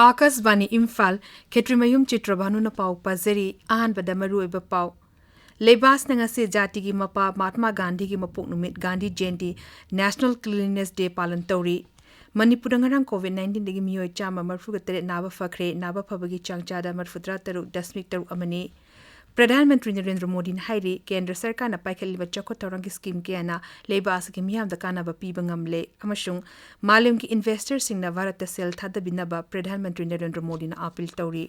Akasvani Imphal Chitrabhanu Chitrabhanu na pau pazari ahanbada maruoiba pau Lebas na ngasi jati gi mapa Mahatma Gandhi gi mapuk numit Gandhi Jayanti National Cleanliness Day palan tauri Manipur ngarang COVID-19 dagi miyoi chama marfuga tere naba fakhre naba phabagi changchada marfudra taru dasmik taru amani प्रधानमंत्री नरेंद्र मोदी ने हाइरी केंद्र सरकार न पाइखलिबा चखो तौरंग scheme केना लेबास के मियाम the कानाबा पीबा ngamle अमसुंग मालेम की investor Singh न भारत सेल थादबिनबा प्रधानमंत्री नरेंद्र मोदी ने अपील तौरी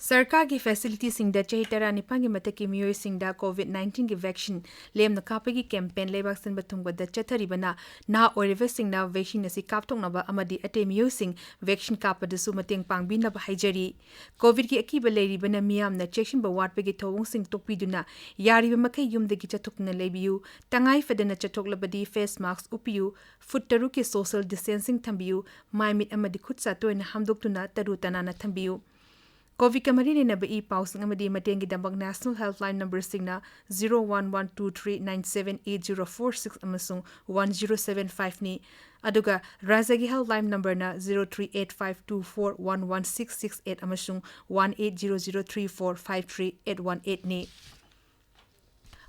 सरकार की फैसिलिटी सिंह चही तरा निपांगी मतकी मियोई सिंह कोविड-19 की वैक्सीन लेम कापगी कैंपेन लेबाक सिन बथुंगबद चथरीबना ना ओरिवे सिंह वैक्सीन असि कापथोंगनबा अमदी अटे मियोई सिंह वैक्सीन कापदसु मतेंग पांगबिनबा हाइजरी कोविड की अकीब लेरिबना मियामना चेक्सिनबा वाटपगी थोवंग सिंह तोकपीदुना यारिबा मखै युमदगी चथुकना लेबियु तंगाई फदना चथोकलबदी फेस मास्क उपियु फुट तरु के सोशल डिस्टेंसिंग थंबियु माइमिट अमदी खुदसा तोयना हामदोक्तुना तरु तनाना थंबियु कोविड का मरी लेना बई पाउसिंग अमदी मतेंगी दंबक नेशनल हेल्पलाइन नंबर सिंगना 0112397804 अमसुंग 1075 नि अदुगा राज्य की हेल्पलाइन नंबर ना 0385241166 अमसुंग 1800345381 नि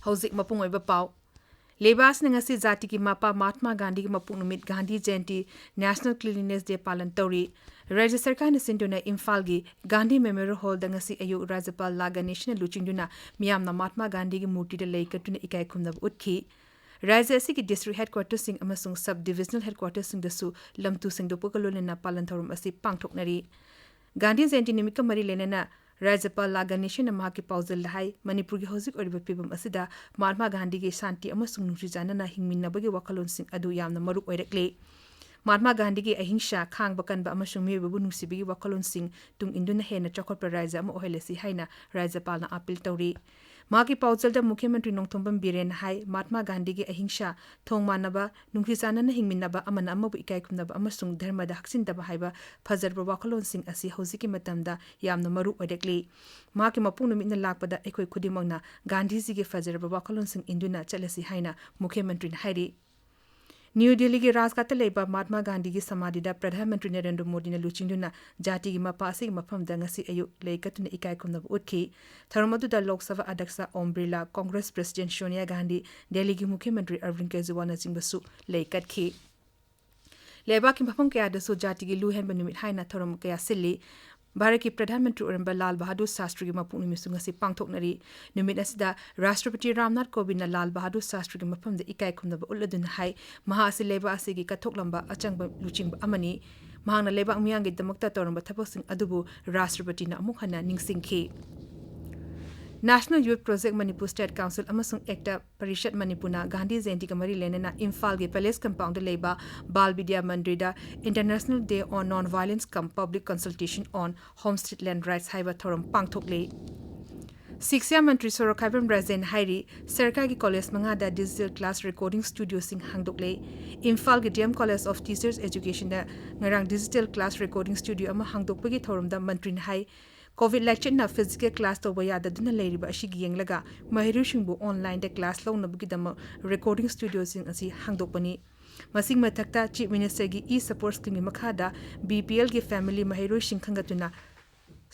हौजिक मपुंग ओइबा पाउ लेबास नंगसी जाति की मापा महात्मा गांधी की मपुक नुमित गांधी जयंती नेशनल क्लीनलीनेस डे पालन तौरी राज्य सरकार ने सिंधुना इम्फाल की गांधी मेमोरियल हॉल दंगसी अयु राज्यपाल लागा नेशनल लुचिंदुना मियामना महात्मा गांधी की मूर्ति द लेकटुना इकाई खुमनब उठकी राज्य असी की district headquarter Singh अमसुंग sub divisional headquarter Singh दसु लमतु सिंह दोपकलोलेना पालन तौरम असी पांगथोकनरी गांधी जयंती निमित्त मरी लेनेना राज्यपाल लागा नेशन अमा की पाउजल हाई मणिपुर की हौजिक ओरिबा फिबम असिदा महात्मा गांधी की शांति अमसुंग नुसिजानना हिंगमिन्नबगी वाखलोन सिंह अदु यामना मरुक ओइरकले महात्मा गांधी की अहिंसा खांग बकनबा अमसुंग मियोबबु नुसिबगी वाखलोन सिंह तुंग इंदुना हेना चौखटपा राज्य अमा ओहेलेसी हाइना राज्यपालना अपील तौरी माकी पाउजल मुख्यमंत्री नोंथोंबम बीरेन हाई महात्मा गांधी की अहिंसा थोंग मानबा नुंखिसानना हिंगमिन्नबा अमन अमबु इकाई खुमनबा अमसुंग धर्मदा हक्सिनदबा हाइबा फजरबा वाखलोन सिंह असि हौजिकी मतमदा यामना मरु ओइरकली माकी मपुंग नुमितना लाकपदा एखोय खुदिमंगना गांधी जी की फजरबा वाखलोन सिंह इंदुना चलसी हाइना मुख्यमंत्री ने हाइरी न्यू दिल्ली की राजघाट लेबा महात्मा गांधी की समाधिदा प्रधानमंत्री नरेंद्र मोदी ने लुचिंदुना जाति की मपासी मफमदा ngasi अयु लेकतुना इकाई खुमनब उठकी थरमदुदा लोकसभा अध्यक्ष ओम बिरला कांग्रेस प्रेसिडेंट सोनिया गांधी दिल्ली की मुख्यमंत्री अरविंद केजरीवाल चिंबसु लेकतखी लेबा की मफम कयादसु जाति की लुहेनबा नुमित हाइना थरम कया सिल्ली भारत की प्रधानमंत्री ओरंबा लाल बहादुर शास्त्री की मपुंग निमिसुंग असि पांगथोकनरी नुमित असिदा राष्ट्रपति रामनाथ कोविंद लाल बहादुर शास्त्री की मफमदा इकाई खुमनबा उल्लदुन हाई महा असि लेबा असि की कथोकलंबा अचंगबा लुचिंगबा अमनी महांगना लेबा मियांगी दमकता तौरंबा थबकसिंग अदुबु राष्ट्रपतिना अमुक हना निंगसिंगखी national youth project Manipur state council अमसुंग एक्टा परिषद मणिपुरना गांधी जयंती का मरी लेनेना इम्फाल के पैलेस कंपाउंड लेबा बाल विद्या मंदिरदा international day on non violence cum public consultation on homestead land rights हाइबा थोरम पांगथोकले शिक्षा मंत्री सोरखाइबम राजेन हाइरी सरकार की कॉलेज मंगादा digital class recording studio Singh हांगदोकले इम्फाल के DM college of teachers education दा ngarang digital class recording studio अमा हांगदोकपगी थोरमदा मंत्री ने हाई कोविड लेक्चरना फिजिकल क्लास तौबा याददुना लेरिबा अशिगी येंगलगा महिरुशिंगबु ऑनलाइन दे क्लास लौनबगिदम रिकॉर्डिंग स्टूडियो सिंग असि हांगदोकपनी मसिंग मथक्ता चीफ मिनिस्टर की ई सपोर्ट स्कीम मखादा बीपीएल की फैमिली महिरुशिंग खंगतुना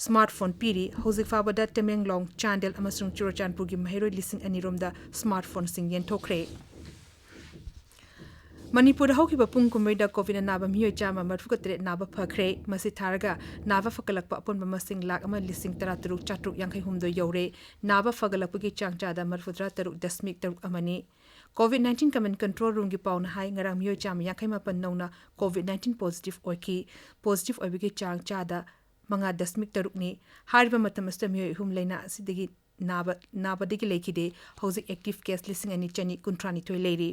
स्मार्टफोन पीरी हौजिक फाबदा तमेंगलोंग चांदेल अमसुंग चुरचानपुर की महिरोय लिसिंग अनिरोमदा स्मार्टफोन सिंग येंथोखरे मणिपुर हौखिबा पुंग कुमैदा कोविड नाबा मियोय चामा मरफुगतरे नाबा फखरे मसि थारगा नाबा फकलकपा अपोनबा मसिंग लाख अमा लिसिंग 13,453 you're Naba फगलकपगी चांगचादा मरफुद्रा 3.3 अमनी covid comment control room की पाउन हाई ngara मियोय चामा 58 नौना कोविड-19 पॉजिटिव ओइकी पॉजिटिव ओइबगी चांगचादा 5.3 नि हारिबा मतमस्ता मियोय हुम लेना सिदगी नाबदगी लेखिदे हौजिक एक्टिव केस लिसिंग अनि चनी कुंट्रानी तोय लेरी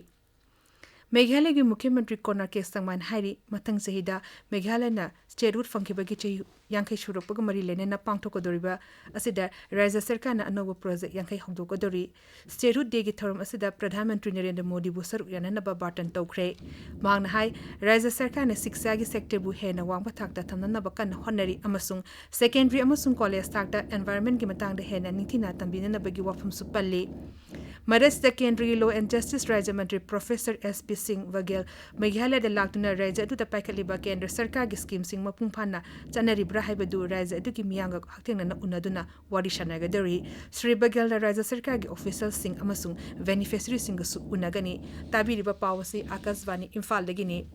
Meghalaya gi Mukhyamantri Konar K Sangman Hairi Mathang Sahida Meghalaya na state root funkibagi chayu Yankai Shurupag Mari Lenena Pangtokodoriba Asida Raja Sarkana Anova project Yankai Hogdokodori State root Degi Thorum Asida Pradhan Mantri Narendra Modi Busar Yananaba Barton Tokre Mang Hai Raja Sarkana Siksagi sector bu hena Wangpa Takta Tamana Bakan Honori Amasung secondary Amasung college Takta environment Gimatang the Hena Nitina Tambina Bagi Wafum Supali Maras Secondary Law and Justice Raja Mantri Professor S.P. Singh Vagel Meghalaya da Laktuna Raja du da Paikaliba Kendra Sarkar gi scheme sing mapung phana chanari brahibadu Raja du ki miyanga hakthengna na unaduna wari shanagadari Sri Vagel da Raja Sarkar gi official sing amasung beneficiary sing su unagani tabiriba pawasi Akasvani Imphal dagini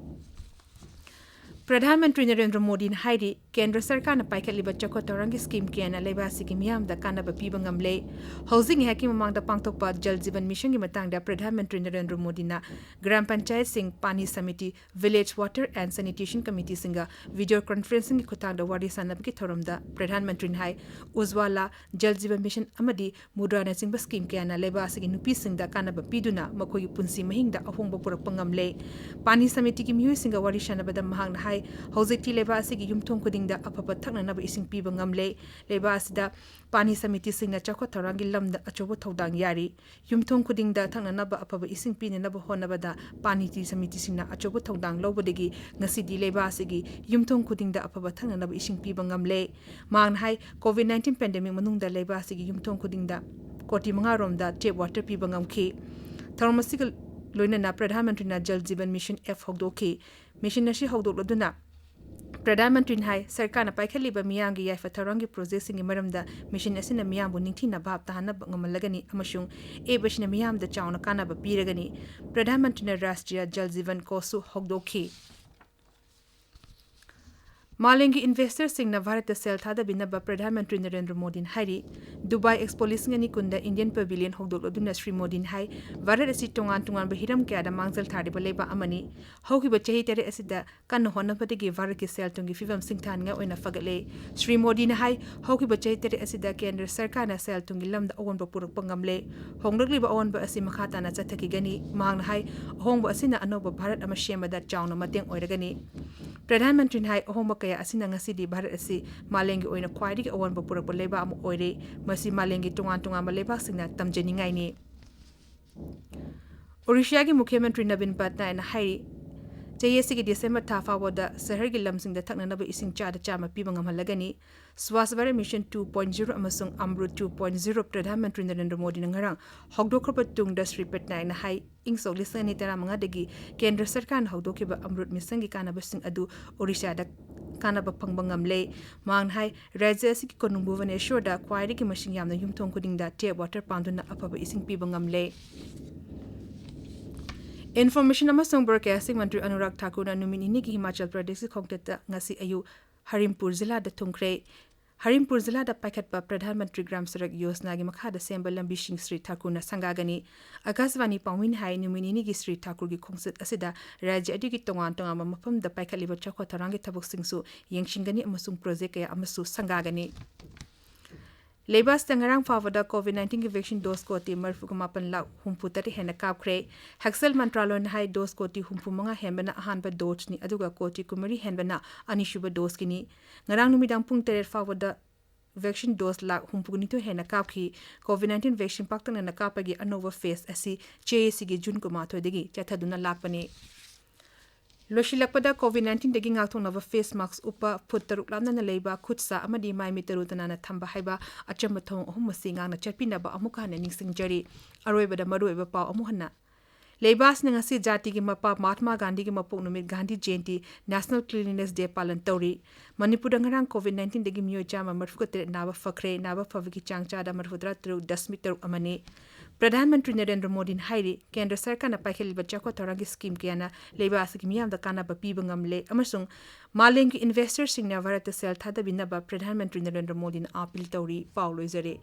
Pradhanmantri Narendra Modi Hairi Kendra Sarkar na Paikaliba Chakotarangi scheme kiana lebasi ki miyam da kanaba piba ngamle housing haki mamang da pangtokpa Jal Jeevan Mission gi matang da Pradhanmantri Narendra Modi na Gram Panchayat Singh Pani Samiti Village Water and Sanitation Committee singa video conferencing gi khutang da wari sanab ki thoram da Pradhanmantri Hai Uzwala Jal Jeevan Mission amadi Mudrana Singh scheme kiana lebasi ki nupi sing da kanaba piduna makoi punsi mahing da ahongba purak pangamle Pani Samiti ki miyu singa wari sanabada mahang hai Hozekti leba asigi yumthong kudingda apapa thaknanaba ising piba ngamle leba asida pani samiti singna chakwa tharangi lamda achobo thodang yari yumthong kudingda thaknanaba apapa ising pinenaba honabada pani ti samiti singna achobo thodang lobodegi ngasidi leba asigi yumthong kudingda apapa thaknanaba ising piba ngamle mang hai COVID-19 pandemic manungda leba asigi yumthong kudingda koti manga romda tap water piba ngamki tharmasigal loinana Pradhanmantri na Jal Jeevan Mission F hogdoki mission nashi hogdokladuna Pradhanmantri Hai Sarkar na Paikaliba Miyangi Yaifa Tharangi processing maramda mission asina miyambu ningthina bhab tahana ngamalagani amasung ebashina miyamda chauna kanaba piragani Pradhanmantri na Rashtriya Jal Jeevan Kosu hogdoki Malengi investor sing na Bharat sel thada binaba Pradhanmantri Narendra Modi Hairi Dubai Expo lisingani kunda Indian Pavilion hogdokladuna Sri Modi Hai Bharat asi tongan bahiram kya da mangzal thariba leba amani hogiba chahi tere asida kan honabadegi Bharat ki sel tungi fivam sing than nga oina fagale Sri Modi Hai hogiba chahi tere asida Kendra Sarkar na sel tungi lamda awon ba purak pangamle hongdokliba awon ba asi makhata na chathaki gani mang hai hongba asina anoba Bharat ama shemada chauna mateng oiragani Pradhanmantri Hai ahoma kaya asina ngasidi Bharat asi malengi oina khwaidi awan ba purak leba am oire masi malengi tungan ba leba singna tamjeningai ni Orissa gi Mukhyamantri Navin Patnaik na Hairi JSC ki December thafa wada sahar gi lamsing da thaknanaba ising cha da chama piba ngamhalagani Swasth Bharat Mission 2.0 amasung Amrut 2.0 Pradhanmantri Narendra Modi ngarang hogdokhroba tungda Sri Patnaik na hai ingso lisani tera manga degi Kendra Sarkar hogdokhiba Amrut Mission gi kanaba sing adu Orissa da kanaba pangbangamle mang hai Raja asi ki konung Bhubaneswar da kwairi ki machine yamna yumthong kudingda tap water panduna apaba ising piba ngamle Information amasung Broadcasting Mantri Anurag Thakur na numinini ki Himachal Pradesh khongteta ngasi ayu Harimpur Zilla da thungkre Harimpur Zilla da paikhatpa Pradhanmantri Gram Sadak Yojana gi makha da sembal lambi Singh Sri Thakur na sangagani Akasvani Pawin Hai numinini gi Sri Thakur gi khongsit asida rajya adi gi tongan mafam da paikhatliba chakwa tharangi thabuk singsu yengshingani amasung project kaya amasu sangagani Lebas tangarang fawada COVID-19 ki vaccine dose koti marfukumapan la humputari hena kapkre Haxel Mantralon hai dose koti humpumanga hembana ahanba dose ni aduga koti kumari hembana anishuba dose kini ngarang numidang pung teret fawada vaccine dose la humpugunito hena kapki COVID-19 vaccine paktang na kapagi anova phase asi JAC gi June kumato degi chathaduna lakpani Loshilakpada COVID-19 dagi ngakthong nava face mask upa puttaruk lamna na leiba khutsa amadi mai mitaru tanana thamba haiba achamba thong ahum masinga na chapinaba amuka na ningsingjari aroibada maruiba paw amuhana Leibas na ngasi jati gi mapa Mahatma Gandhi gi mapok numit Gandhi Jayanti National Cleanliness Day palan tawri Manipur ngarang COVID-19 dagi myo chama marfuka naba fakre naba faviki changcha da marfudra tru dasmitaru amani Pradhanmantri Narendra Modi Hairi Kendra Sarkar na Paikaliba Chakwa Tharangi scheme kiana Leibas gi miyam da kanaba piba ngamle amasung malengi investor singna Bharat sel thada binaba Pradhanmantri Narendra Modi na appeal tawri Paulo Izare